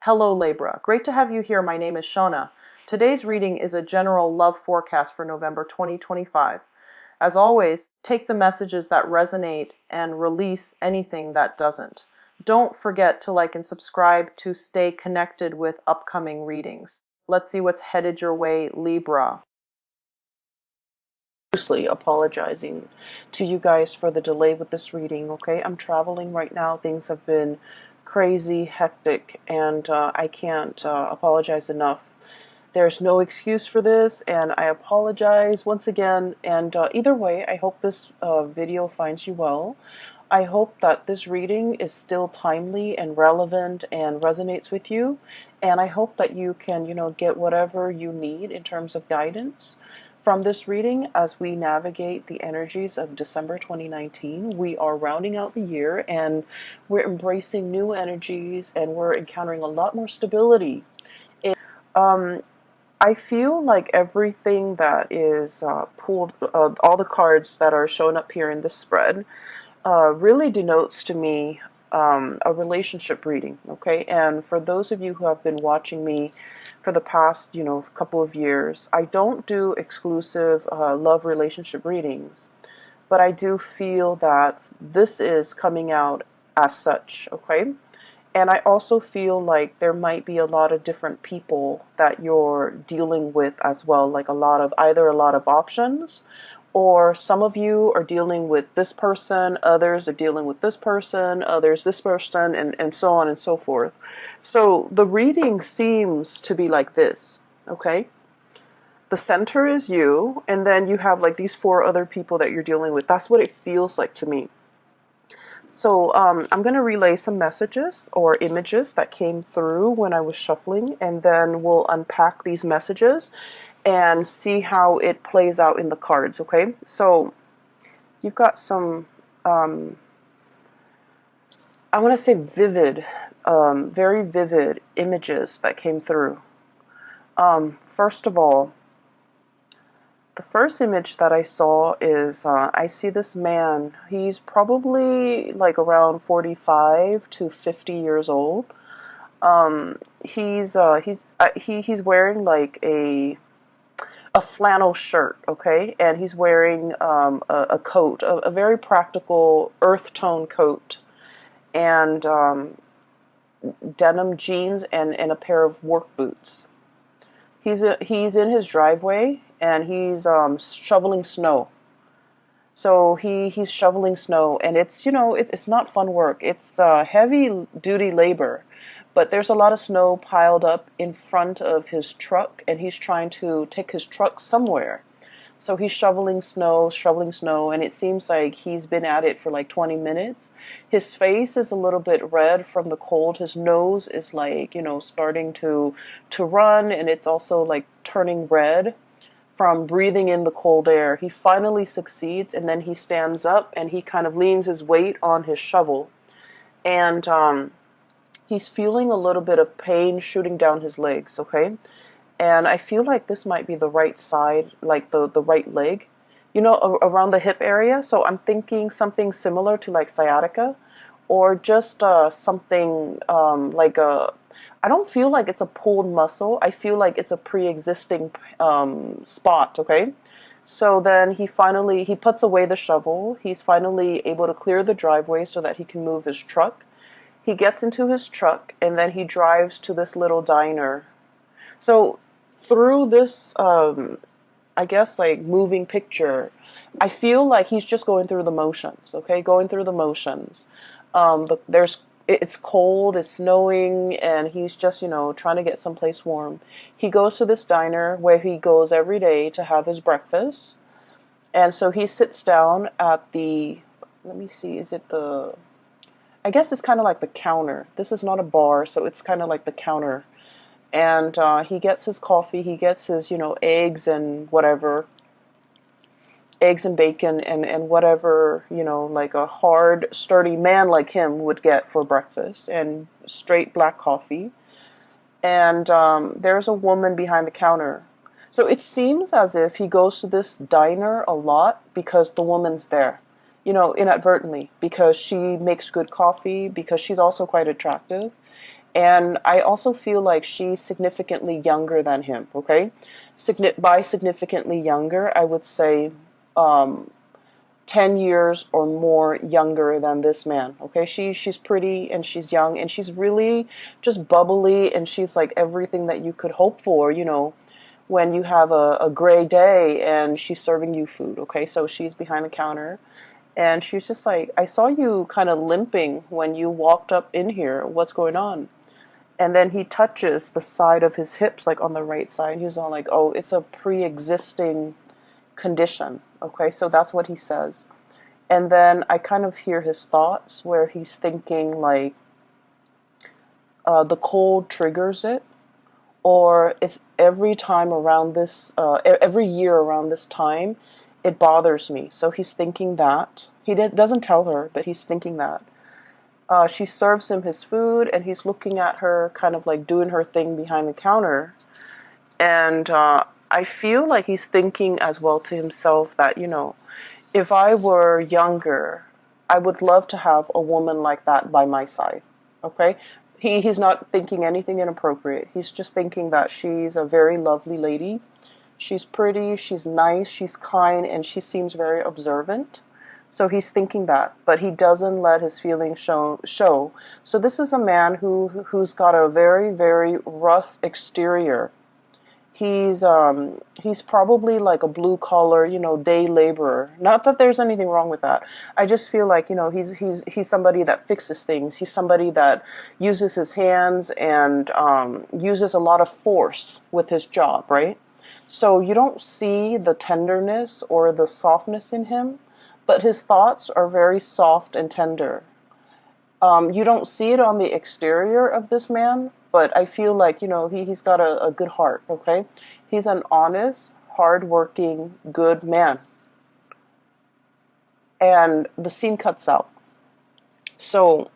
Hello Libra, great to have you here. My name is Shona. Today's reading is a general love forecast for November 2025. As always, take the messages that resonate and release anything that doesn't. Don't forget to like and subscribe to stay connected with upcoming readings. Let's see what's headed your way, Libra. Apologizing to you guys for the delay with this reading, okay? I'm traveling right now. Things have been crazy, hectic, and I can't apologize enough. There's no excuse for this, and I apologize once again. And either way, I hope this video finds you well. I hope that this reading is still timely and relevant and resonates with you. And I hope that you can, get whatever you need in terms of guidance from this reading as we navigate the energies of December 2019. We are rounding out the year and we're embracing new energies and we're encountering a lot more stability. I feel like everything that is pulled, all the cards that are shown up here in this spread, really denotes to me a relationship reading, okay? And for those of you who have been watching me for the past, couple of years, I don't do exclusive love relationship readings, but I do feel that this is coming out as such, okay? And I also feel like there might be a lot of different people that you're dealing with as well, like either a lot of options, or some of you are dealing with this person, others are dealing with this person, others this person, and so on and so forth. So the reading seems to be like this, okay? The center is you, and then you have like these 4 other people that you're dealing with. That's what it feels like to me. So I'm going to relay some messages or images that came through when I was shuffling, and then we'll unpack these messages and see how it plays out in the cards, okay? So you've got some, I want to say vivid, very vivid images that came through. First of all, the first image that I saw is I see this man. He's probably like around 45 to 50 years old. He's wearing like a flannel shirt, okay, and he's wearing a coat, a very practical earth tone coat, and denim jeans and a pair of work boots. He's in his driveway and he's shoveling snow. So he's shoveling snow, and it's not fun work. It's heavy duty labor, but there's a lot of snow piled up in front of his truck, and he's trying to take his truck somewhere. So he's shoveling snow, and it seems like he's been at it for like 20 minutes. His face is a little bit red from the cold. His nose is like, starting to run, and it's also like turning red from breathing in the cold air. He finally succeeds, and then he stands up and he kind of leans his weight on his shovel. And he's feeling a little bit of pain shooting down his legs, okay? And I feel like this might be the right side, like the right leg, around the hip area. So I'm thinking something similar to like sciatica, or just something like I don't feel like it's a pulled muscle. I feel like it's a pre-existing spot, okay? So then he puts away the shovel. He's finally able to clear the driveway so that he can move his truck. He gets into his truck, and then he drives to this little diner. So through this, I guess, like moving picture, I feel like he's just going through the motions, okay? Going through the motions. But it's cold, it's snowing, and he's just, trying to get someplace warm. He goes to this diner where he goes every day to have his breakfast. And so he sits down at let me see, I guess it's kind of like the counter. This is not a bar, so it's kind of like the counter. And he gets his coffee, he gets his, eggs and whatever, eggs and bacon and whatever, like a hard, sturdy man like him would get for breakfast, and straight black coffee. And there's a woman behind the counter. So it seems as if he goes to this diner a lot because the woman's there, inadvertently, because she makes good coffee, because she's also quite attractive. And I also feel like she's significantly younger than him, okay? By significantly younger, I would say um, 10 years or more younger than this man, okay? She's pretty and she's young and she's really just bubbly and she's like everything that you could hope for, when you have a gray day and she's serving you food, okay? So she's behind the counter and she's just like, I saw you kind of limping when you walked up in here. What's going on? And then he touches the side of his hips, like on the right side. He was all like, oh, it's a pre-existing condition. Okay, so that's what he says. And then I kind of hear his thoughts where he's thinking like the cold triggers it, or it's every time around this, every year around this time, it bothers me. So he's thinking that. He doesn't tell her, but he's thinking that. She serves him his food, and he's looking at her, kind of like doing her thing behind the counter. And I feel like he's thinking as well to himself that, if I were younger, I would love to have a woman like that by my side. Okay? He's not thinking anything inappropriate. He's just thinking that she's a very lovely lady. She's pretty, she's nice, she's kind, and she seems very observant. So he's thinking that, but he doesn't let his feelings show. So this is a man who's got a very, very rough exterior. He's probably like a blue collar, day laborer. Not that there's anything wrong with that. I just feel like, he's somebody that fixes things. He's somebody that uses his hands and uses a lot of force with his job, right? So you don't see the tenderness or the softness in him, but his thoughts are very soft and tender. You don't see it on the exterior of this man, but I feel like, he's got a good heart, okay? He's an honest, hardworking, good man. And the scene cuts out. So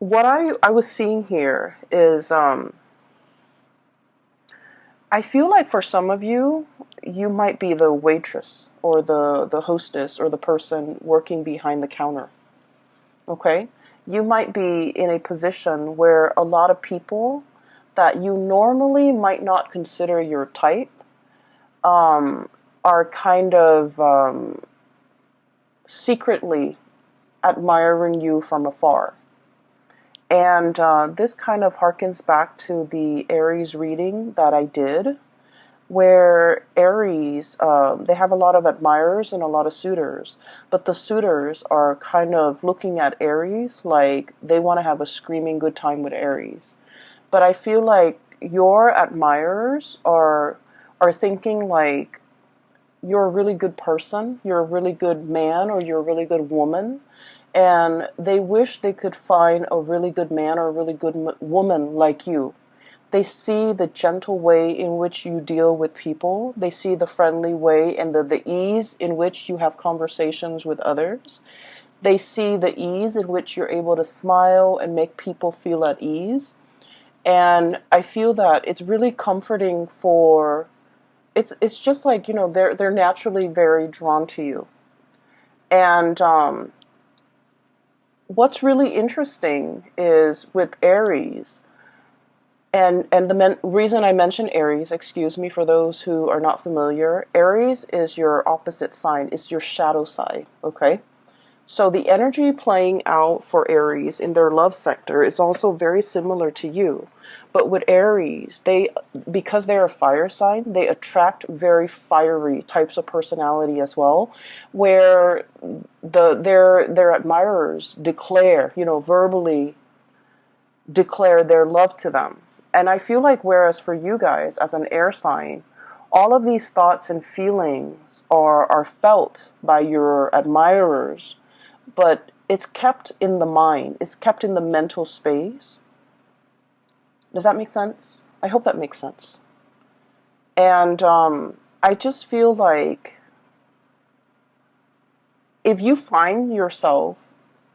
what I was seeing here is I feel like for some of you, you might be the waitress or the hostess or the person working behind the counter. Okay? You might be in a position where a lot of people that you normally might not consider your type are kind of secretly admiring you from afar. And this kind of harkens back to the Aries reading that I did, where Aries, they have a lot of admirers and a lot of suitors, but the suitors are kind of looking at Aries like they want to have a screaming good time with Aries. But I feel like your admirers are thinking like you're a really good person, you're a really good man, or you're a really good woman, and they wish they could find a really good man or a really good woman like you. They see the gentle way in which you deal with people. They see the friendly way and the ease in which you have conversations with others. They see the ease in which you're able to smile and make people feel at ease. And I feel that it's really comforting for, it's just like, they're naturally very drawn to you. And what's really interesting is with Aries, and the reason I mention Aries, excuse me for those who are not familiar, Aries is your opposite sign, it's your shadow side, okay? So the energy playing out for Aries in their love sector is also very similar to you. But with Aries, because they're a fire sign, they attract very fiery types of personality as well, where their admirers declare, verbally declare their love to them. And I feel like whereas for you guys as an air sign, all of these thoughts and feelings are felt by your admirers, but it's kept in the mind, it's kept in the mental space. Does that make sense? I hope that makes sense. And I just feel like if you find yourself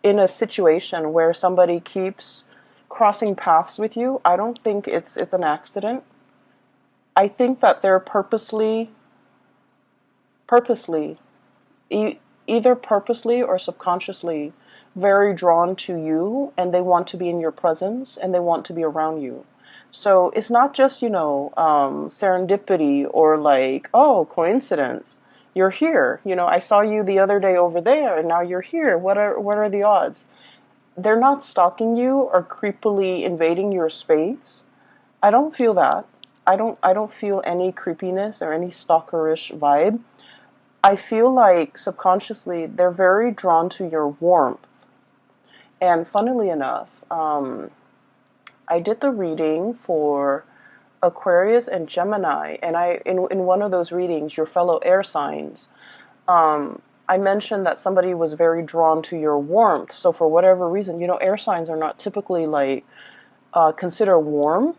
in a situation where somebody keeps crossing paths with you, I don't think it's an accident. I think that they're purposely, either purposely or subconsciously very drawn to you, and they want to be in your presence, and they want to be around you. So it's not just, serendipity or like, oh, coincidence. You're here. I saw you the other day over there, and now you're here. What are the odds? They're not stalking you or creepily invading your space. I don't feel that. I don't feel any creepiness or any stalkerish vibe. I feel like subconsciously they're very drawn to your warmth. And funnily enough, I did the reading for Aquarius and Gemini, and in one of those readings, your fellow air signs, I mentioned that somebody was very drawn to your warmth. So for whatever reason, air signs are not typically like considered warm.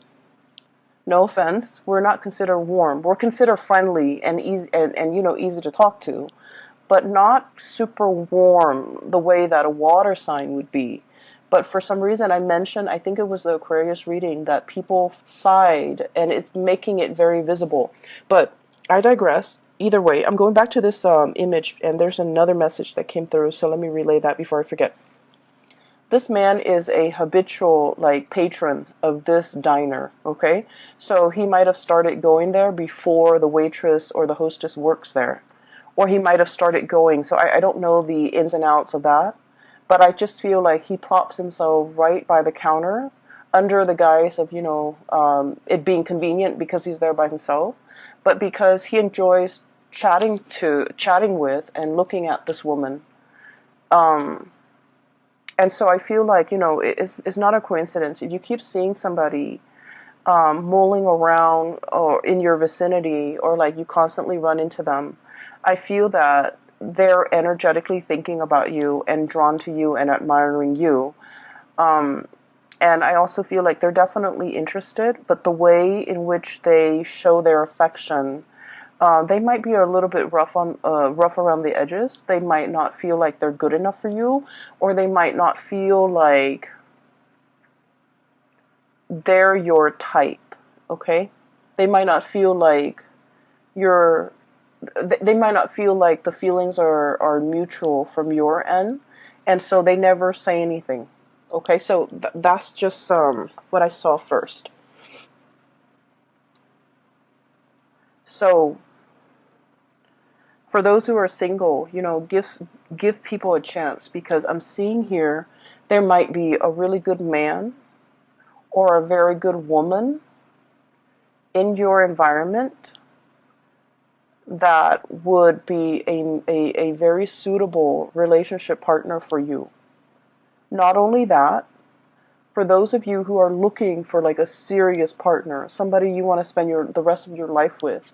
No offense, we're not considered warm. We're considered friendly and easy and easy to talk to, but not super warm the way that a water sign would be. But for some reason I mentioned, I think it was the Aquarius reading, that people sighed and it's making it very visible. But I digress. Either way, I'm going back to this image, and there's another message that came through, so let me relay that before I forget. This man is a habitual like patron of this diner, okay? So he might have started going there before the waitress or the hostess works there. Or he might have started going. So I don't know the ins and outs of that. But I just feel like he plops himself right by the counter under the guise of, it being convenient because he's there by himself. But because he enjoys chatting with and looking at this woman. And so I feel like, it's not a coincidence. If you keep seeing somebody mulling around or in your vicinity, or like you constantly run into them, I feel that they're energetically thinking about you and drawn to you and admiring you. And I also feel like they're definitely interested, but the way in which they show their affection, they might be a little bit rough around the edges. They might not feel like they're good enough for you, or they might not feel like they're your type. Okay, they might not feel like you're. They might not feel like the feelings are mutual from your end, and so they never say anything. Okay, so that's just what I saw first. So for those who are single, give people a chance, because I'm seeing here there might be a really good man or a very good woman in your environment that would be a very suitable relationship partner for you. Not only that, for those of you who are looking for like a serious partner, somebody you want to spend the rest of your life with,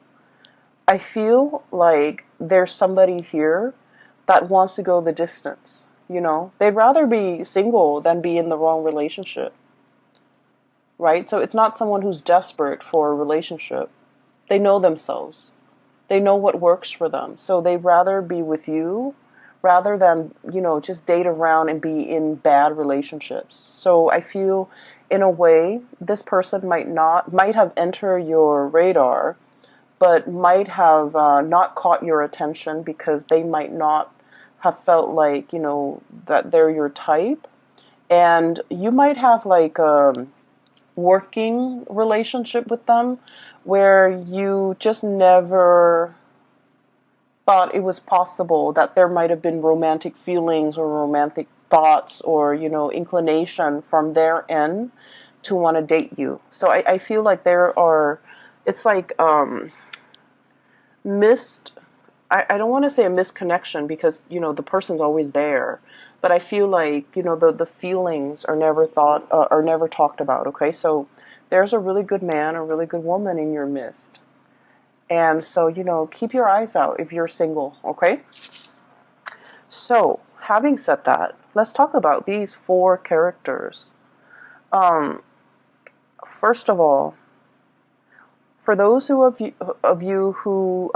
I feel like there's somebody here that wants to go the distance. They'd rather be single than be in the wrong relationship, right? So it's not someone who's desperate for a relationship. They know themselves. They know what works for them. So they'd rather be with you rather than, just date around and be in bad relationships. So I feel, in a way, this person might have entered your radar, but might have not caught your attention because they might not have felt like, that they're your type. And you might have like a working relationship with them where you just never thought it was possible that there might have been romantic feelings or romantic thoughts or, inclination from their end to want to date you. So I feel like it's like missed, I don't want to say a misconnection because, the person's always there. But I feel like, the feelings are never talked about, okay? So there's a really good man, a really good woman in your midst. And so, keep your eyes out if you're single, okay? So, having said that, let's talk about these 4 characters. First of all, for those of you who,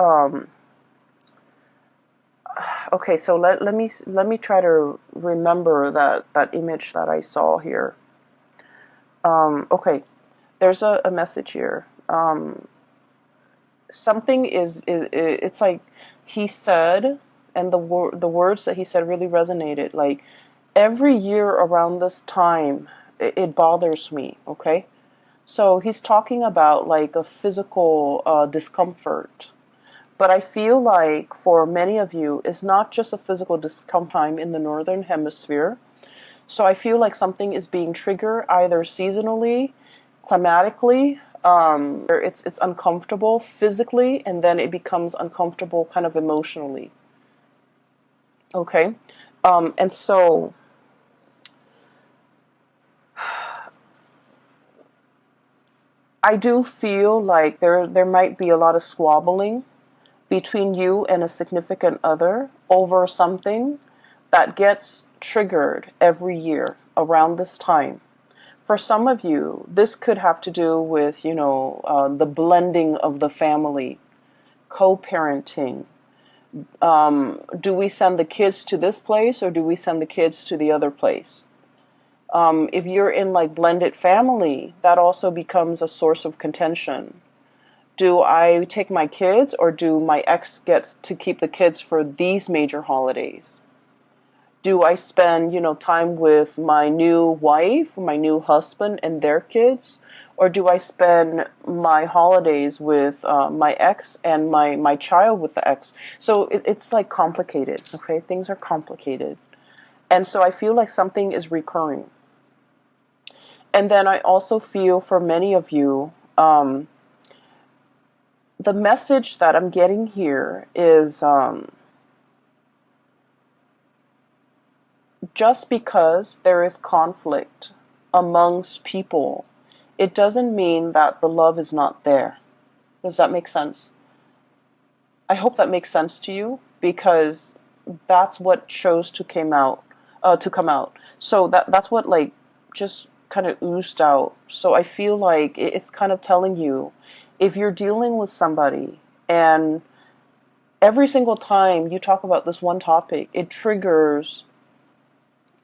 okay, so let me try to remember that image that I saw here. Okay, there's a message here. Something it's like he said, and the words that he said really resonated. Like, Every year around this time, it bothers me, okay? So he's talking about like a physical discomfort. But I feel like for many of you, it's not just a physical discomfort in the northern hemisphere. So I feel like something is being triggered either seasonally, climatically, or it's uncomfortable physically, and then it becomes uncomfortable kind of emotionally. Okay, and so I do feel like there might be a lot of squabbling between you and a significant other over something that gets triggered every year around this time. For some of you, this could have to do with, the blending of the family, co-parenting. Do we send the kids to this place or do we send the kids to the other place? If you're in like blended family, that also becomes a source of contention. Do I take my kids or do my ex get to keep the kids for these major holidays? Do I spend, time with my new wife, my new husband and their kids? Or do I spend my holidays with my ex and my child with the ex? So it's like complicated, okay? Things are complicated. And so I feel like something is recurring. And then I also feel for many of you, the message that I'm getting here is just because there is conflict amongst people, it doesn't mean that the love is not there. Does that make sense? I hope that makes sense to you because that's what chose to come out. So that's what like just kind of oozed out. So I feel like it's kind of telling you if you're dealing with somebody and every single time you talk about this one topic, it triggers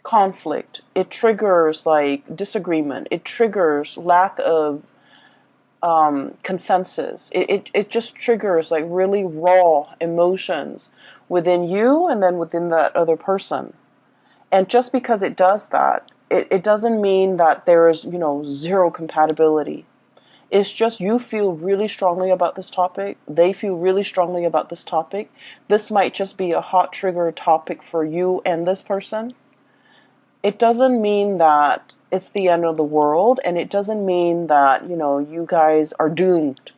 conflict. It triggers like disagreement. It triggers lack of consensus. It just triggers like really raw emotions within you and then within that other person. And just because it does that, it doesn't mean that there is, zero compatibility. It's just you feel really strongly about this topic. They feel really strongly about this topic. This might just be a hot trigger topic for you and this person. It doesn't mean that it's the end of the world, and it doesn't mean that, you guys are doomed.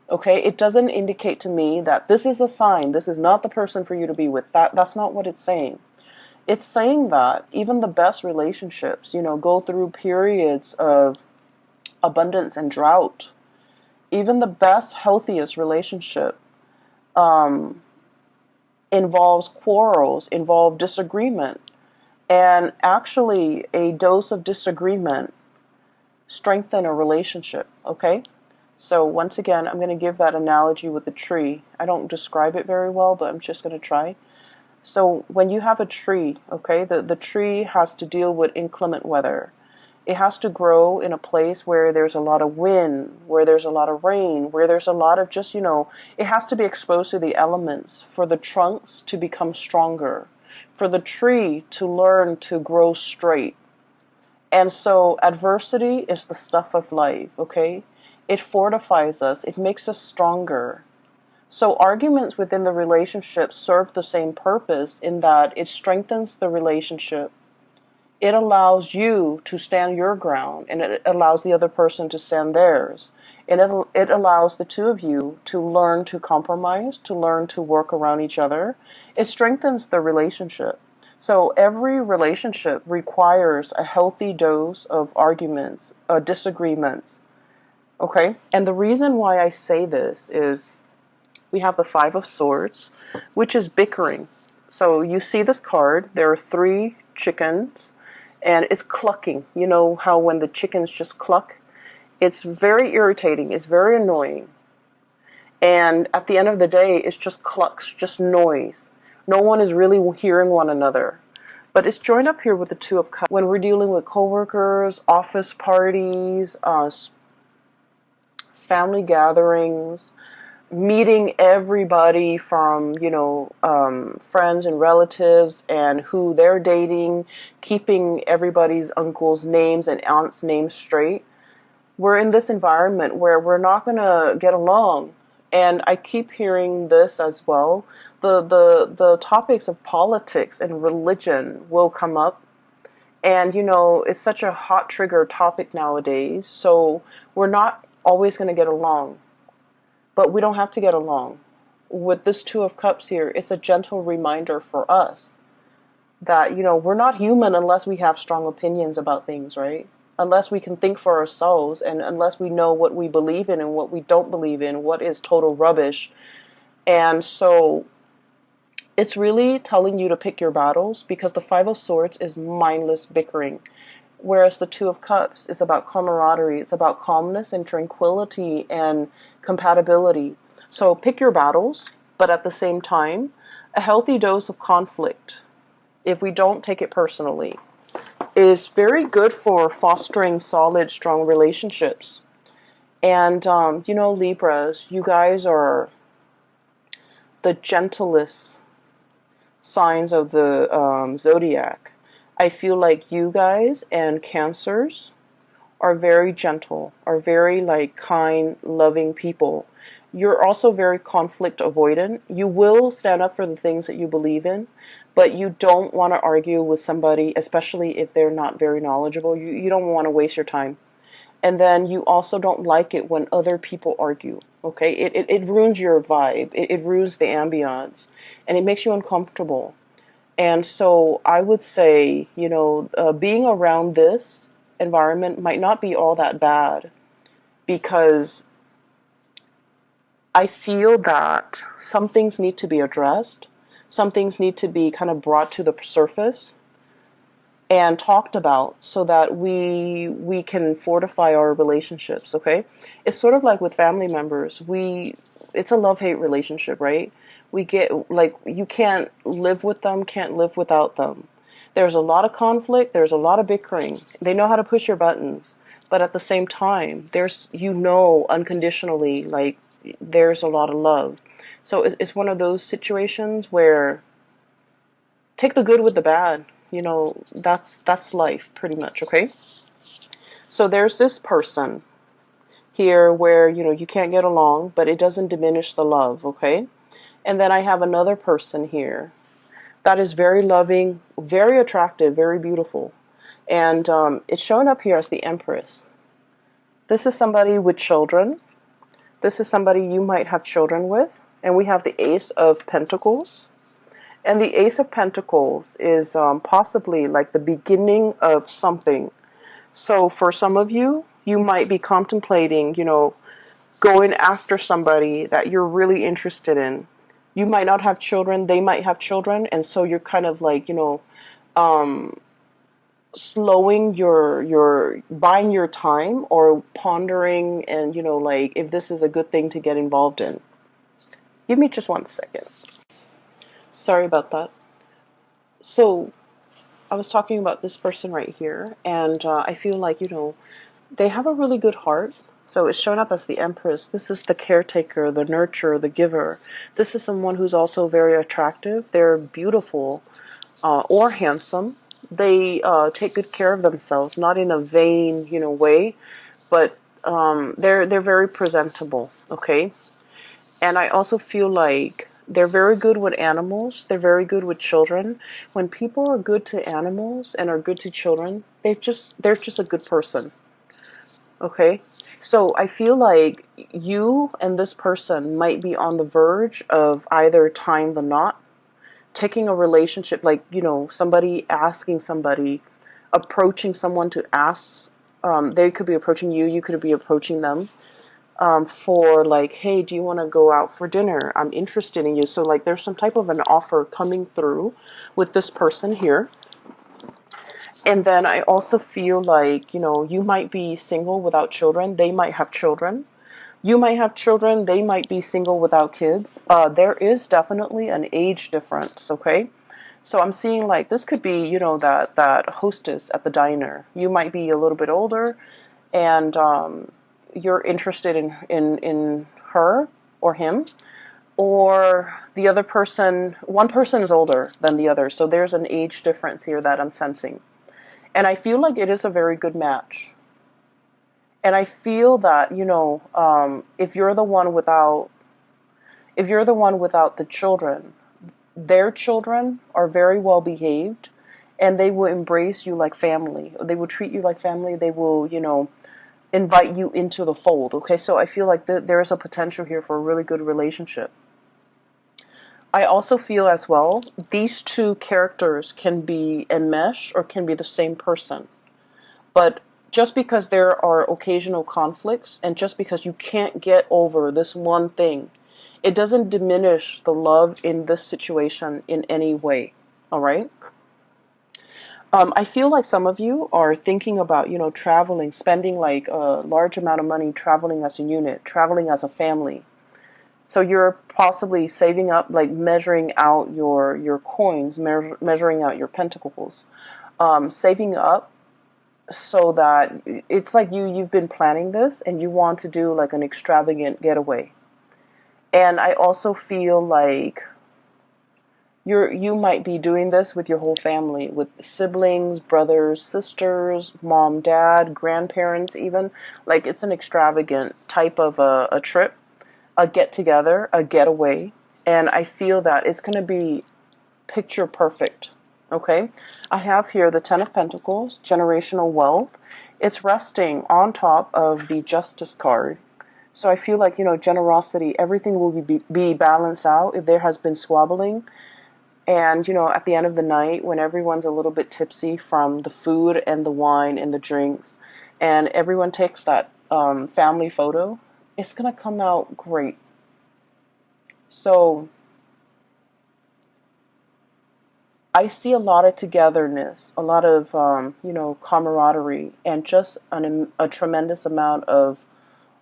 Okay? It doesn't indicate to me that this is a sign, this is not the person for you to be with. That's not what it's saying. It's saying that even the best relationships, go through periods of abundance and drought. Even the best, healthiest relationship involves quarrels, involve disagreement. And actually, a dose of disagreement strengthen a relationship, okay? So once again, I'm going to give that analogy with the tree. I don't describe it very well, but I'm just going to try. So when you have a tree, okay, the tree has to deal with inclement weather. It has to grow in a place where there's a lot of wind, where there's a lot of rain, where there's a lot of just, it has to be exposed to the elements for the trunks to become stronger, for the tree to learn to grow straight. And so adversity is the stuff of life, okay? It fortifies us. It makes us stronger. So arguments within the relationship serve the same purpose in that it strengthens the relationship. It allows you to stand your ground, and it allows the other person to stand theirs. And it allows the two of you to learn to compromise, to learn to work around each other. It strengthens the relationship. So every relationship requires a healthy dose of arguments, disagreements. Okay? And the reason why I say this is we have the Five of Swords, which is bickering. So you see this card, there are 3 chickens, and it's clucking. You know how when the chickens just cluck? It's very irritating, it's very annoying. And at the end of the day, it's just clucks, just noise. No one is really hearing one another. But it's joined up here with the Two of Cups. When we're dealing with coworkers, office parties, family gatherings, meeting everybody from, friends and relatives and who they're dating, keeping everybody's uncles' names and aunts' names straight. We're in this environment where we're not going to get along. And I keep hearing this as well. The topics of politics and religion will come up. And, it's such a hot trigger topic nowadays. So we're not always going to get along. But we don't have to get along. With this Two of Cups here, it's a gentle reminder for us that, we're not human unless we have strong opinions about things, right? Unless we can think for ourselves, and unless we know what we believe in and what we don't believe in, what is total rubbish. And so it's really telling you to pick your battles, because the Five of Swords is mindless bickering. Whereas the Two of Cups is about camaraderie. It's about calmness and tranquility and compatibility. So pick your battles, but at the same time, a healthy dose of conflict, if we don't take it personally, is very good for fostering solid, strong relationships. And, Libras, you guys are the gentlest signs of the zodiac. I feel like you guys and Cancers are very gentle, are very kind, loving people. You're also very conflict avoidant. You will stand up for the things that you believe in, but you don't want to argue with somebody, especially if they're not very knowledgeable. You don't want to waste your time. And then you also don't like it when other people argue, okay? It ruins your vibe. It ruins the ambiance, and it makes you uncomfortable. And so I would say, being around this environment might not be all that bad, because I feel that some things need to be addressed. Some things need to be kind of brought to the surface and talked about, so that we can fortify our relationships, okay? It's sort of like with family members. It's a love-hate relationship, right? We get, you can't live with them, can't live without them. There's a lot of conflict, there's a lot of bickering. They know how to push your buttons, but at the same time, there's, unconditionally, there's a lot of love. So it's one of those situations where take the good with the bad. That's life, pretty much, okay? So there's this person here where, you can't get along, but it doesn't diminish the love, okay? And then I have another person here that is very loving, very attractive, very beautiful. And it's showing up here as the Empress. This is somebody with children. This is somebody you might have children with. And we have the Ace of Pentacles. And the Ace of Pentacles is possibly like the beginning of something. So for some of you, you might be contemplating, going after somebody that you're really interested in. You might not have children, they might have children, and so you're kind of slowing your buying your time, or pondering, and if this is a good thing to get involved in. Give me just 1 second. Sorry about that. So I was talking about this person right here, and I feel like, they have a really good heart. So it's shown up as the Empress. This is the caretaker, the nurturer, the giver. This is someone who's also very attractive. They're beautiful or handsome. They take good care of themselves, not in a vain, way, but they're very presentable, okay? And I also feel like they're very good with animals. They're very good with children. When people are good to animals and are good to children, they're just a good person. Okay? So I feel like you and this person might be on the verge of either tying the knot, taking a relationship, somebody asking somebody, approaching someone to ask, they could be approaching you, you could be approaching them, for hey, do you want to go out for dinner? I'm interested in you. So there's some type of an offer coming through with this person here. And then I also feel like, you might be single without children. They might have children. You might have children. They might be single without kids. There is definitely an age difference, okay? So I'm seeing this could be, that hostess at the diner. You might be a little bit older, and you're interested in her, or him, or the other person, one person is older than the other. So there's an age difference here that I'm sensing. And I feel like it is a very good match. And I feel that, if you're the one without, the children, their children are very well behaved, and they will embrace you like family. They will treat you like family. They will, invite you into the fold. Okay, so I feel like there is a potential here for a really good relationship. I also feel as well, these two characters can be enmeshed or can be the same person. But just because there are occasional conflicts and just because you can't get over this one thing, it doesn't diminish the love in this situation in any way. All right? I feel like some of you are thinking about, traveling, spending like a large amount of money traveling as a unit, traveling as a family. So you're possibly saving up, like measuring out your coins, measuring out your pentacles, saving up so that it's like you've been planning this and you want to do like an extravagant getaway. And I also feel like you might be doing this with your whole family, with siblings, brothers, sisters, mom, dad, grandparents even. Like it's an extravagant type of a trip, a get-together, a getaway. And I feel that it's going to be picture perfect. Okay? I have here the Ten of Pentacles, generational wealth. It's resting on top of the Justice card. So I feel like, generosity, everything will be balanced out if there has been squabbling. And, at the end of the night, when everyone's a little bit tipsy from the food and the wine and the drinks, and everyone takes that family photo, it's going to come out great. So I see a lot of togetherness, a lot of, camaraderie, and just a tremendous amount of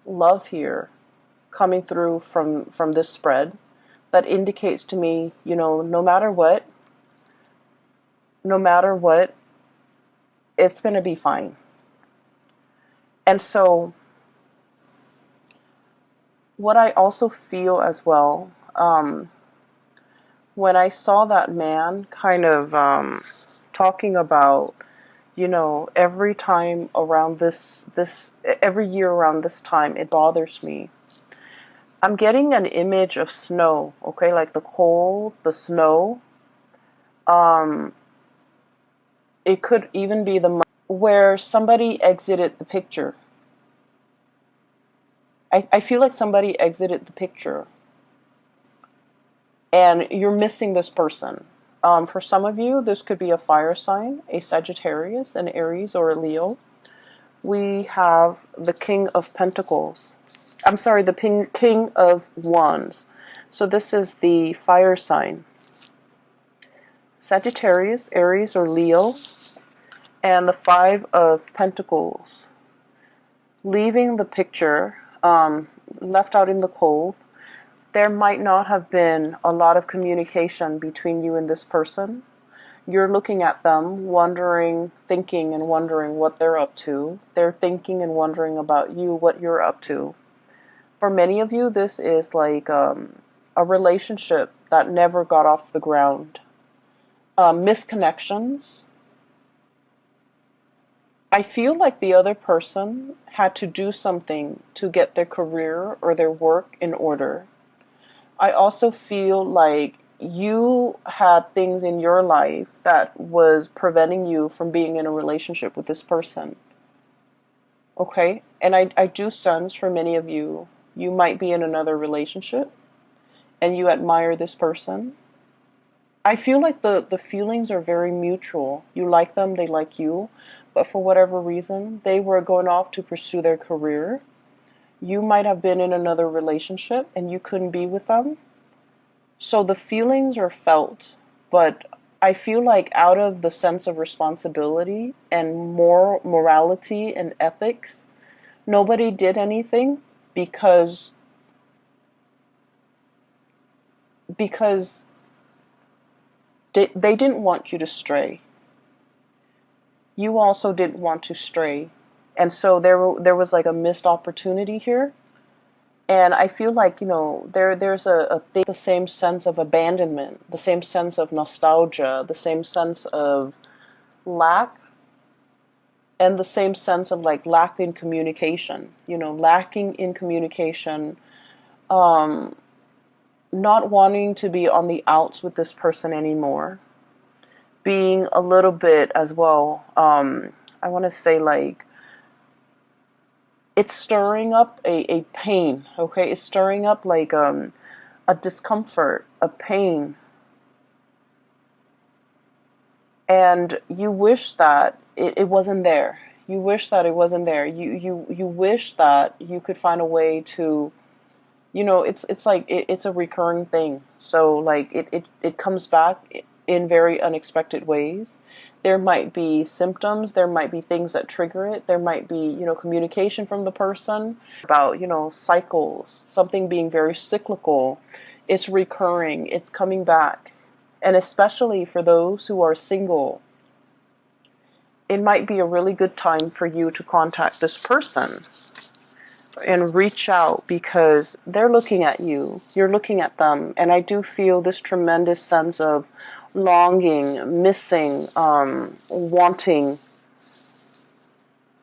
love here coming through from this spread. That indicates to me, no matter what, it's going to be fine. And so, what I also feel as well, when I saw that man kind of talking about, every time around every year around this time, it bothers me. I'm getting an image of snow, okay, like the cold, the snow. It could even be the where somebody exited the picture. I feel like somebody exited the picture. And you're missing this person. For some of you, this could be a fire sign, a Sagittarius, an Aries, or a Leo. We have the King of Pentacles. I'm sorry, the King of Wands. So this is the fire sign. Sagittarius, Aries, or Leo. And the Five of Pentacles. Leaving the picture, left out in the cold. There might not have been a lot of communication between you and this person. You're looking at them, thinking and wondering what they're up to. They're thinking and wondering about you, what you're up to. For many of you, this is like a relationship that never got off the ground. Misconnections. I feel like the other person had to do something to get their career or their work in order. I also feel like you had things in your life that was preventing you from being in a relationship with this person. Okay? And I do sense for many of you, you might be in another relationship and you admire this person. I feel like the feelings are very mutual. You like them, they like you. But for whatever reason, they were going off to pursue their career. You might have been in another relationship and you couldn't be with them. So the feelings are felt, but I feel like out of the sense of responsibility and morality and ethics, nobody did anything because they didn't want you to stray. You also didn't want to stray. And so there was like a missed opportunity here. And I feel like, there's the same sense of abandonment, the same sense of nostalgia, the same sense of lack, and the same sense of like lack in communication, lacking in communication, um, not wanting to be on the outs with this person anymore, being a little bit as well, I want to say like, it's stirring up a pain, okay? It's stirring up like a discomfort, a pain. And you wish that it wasn't there. You wish that it wasn't there. You wish that you could find a way to, it's like it's a recurring thing. So like it comes back in very unexpected ways. There might be symptoms, there might be things that trigger it, there might be, communication from the person about, cycles, something being very cyclical. It's recurring, it's coming back. And especially for those who are single, it might be a really good time for you to contact this person and reach out, because they're looking at you, you're looking at them, and I do feel this tremendous sense of longing, missing, wanting.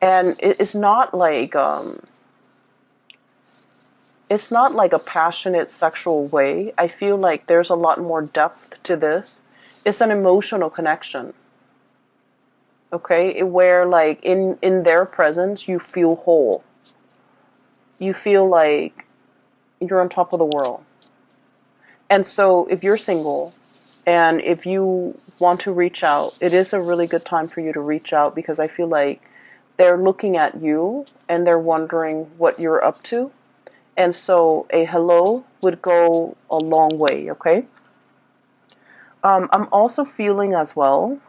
And it's not like a passionate sexual way. I feel like there's a lot more depth to this. It's an emotional connection. Okay, where like in their presence you feel whole. You feel like you're on top of the world. And so if you're single and if you want to reach out, it is a really good time for you to reach out, because I feel like they're looking at you and they're wondering what you're up to. And so a hello would go a long way, okay? I'm also feeling as well,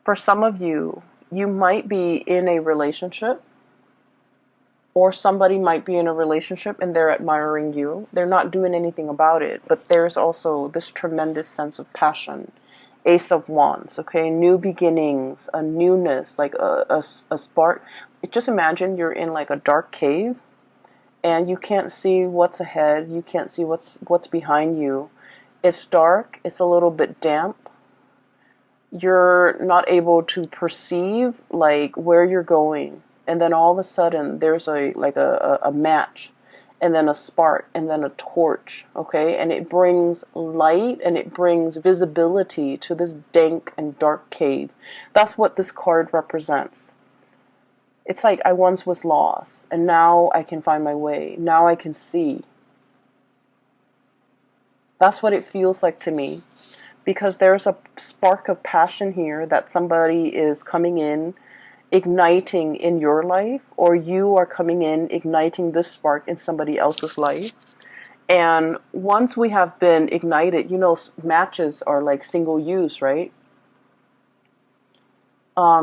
for some of you, you might be in a relationship, or somebody might be in a relationship and they're admiring you. They're not doing anything about it, but there's also this tremendous sense of passion. Ace of Wands, okay? New beginnings, a newness, like a spark. Just imagine you're in like a dark cave and you can't see what's ahead. You can't see what's behind you. It's dark. It's a little bit damp. You're not able to perceive like where you're going. And then all of a sudden there's a match, and then a spark, and then a torch, okay? And it brings light and it brings visibility to this dank and dark cave. That's what this card represents. It's like I once was lost and now I can find my way. Now I can see. That's what it feels like to me, because there's a spark of passion here that somebody is coming in, igniting in your life, or you are coming in, igniting this spark in somebody else's life. And once we have been ignited, matches are like single use, right?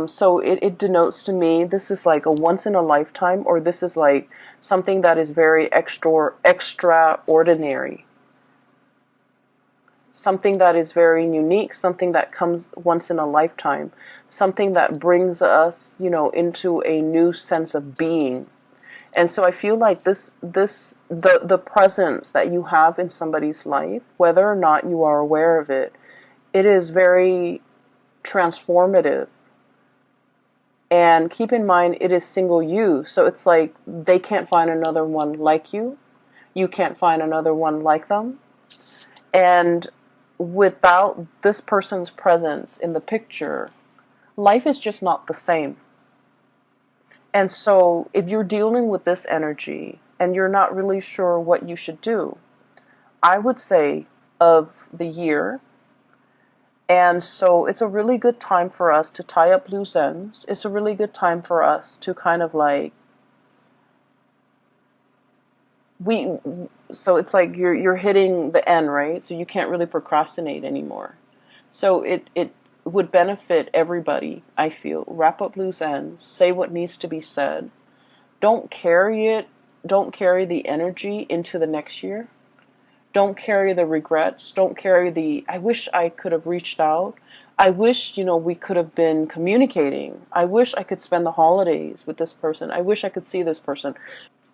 So it denotes to me this is like a once in a lifetime, or this is like something that is very extraordinary. Something that is very unique, something that comes once in a lifetime, something that brings us, into a new sense of being. And so I feel like the presence that you have in somebody's life, whether or not you are aware of it, it is very transformative. And keep in mind, it is single use. So it's like they can't find another one like you. You can't find another one like them. And without this person's presence in the picture, life is just not the same. And so if you're dealing with this energy and you're not really sure what you should do, I would say of the year. And so it's a really good time for us to tie up loose ends. It's a really good time for us to kind of like, so it's like you're hitting the end, right? So you can't really procrastinate anymore. So it would benefit everybody, I feel. Wrap up loose ends, say what needs to be said. Don't carry the energy into the next year. Don't carry the regrets. Don't carry I wish I could have reached out. I wish, we could have been communicating. I wish I could spend the holidays with this person. I wish I could see this person.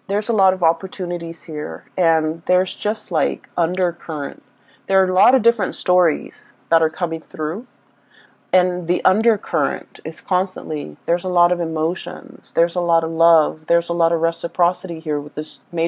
there's a lot of opportunities here, and there's just like undercurrent. There are a lot of different stories that are coming through, and the undercurrent is constantly, there's a lot of emotions, there's a lot of love, there's a lot of reciprocity here with this major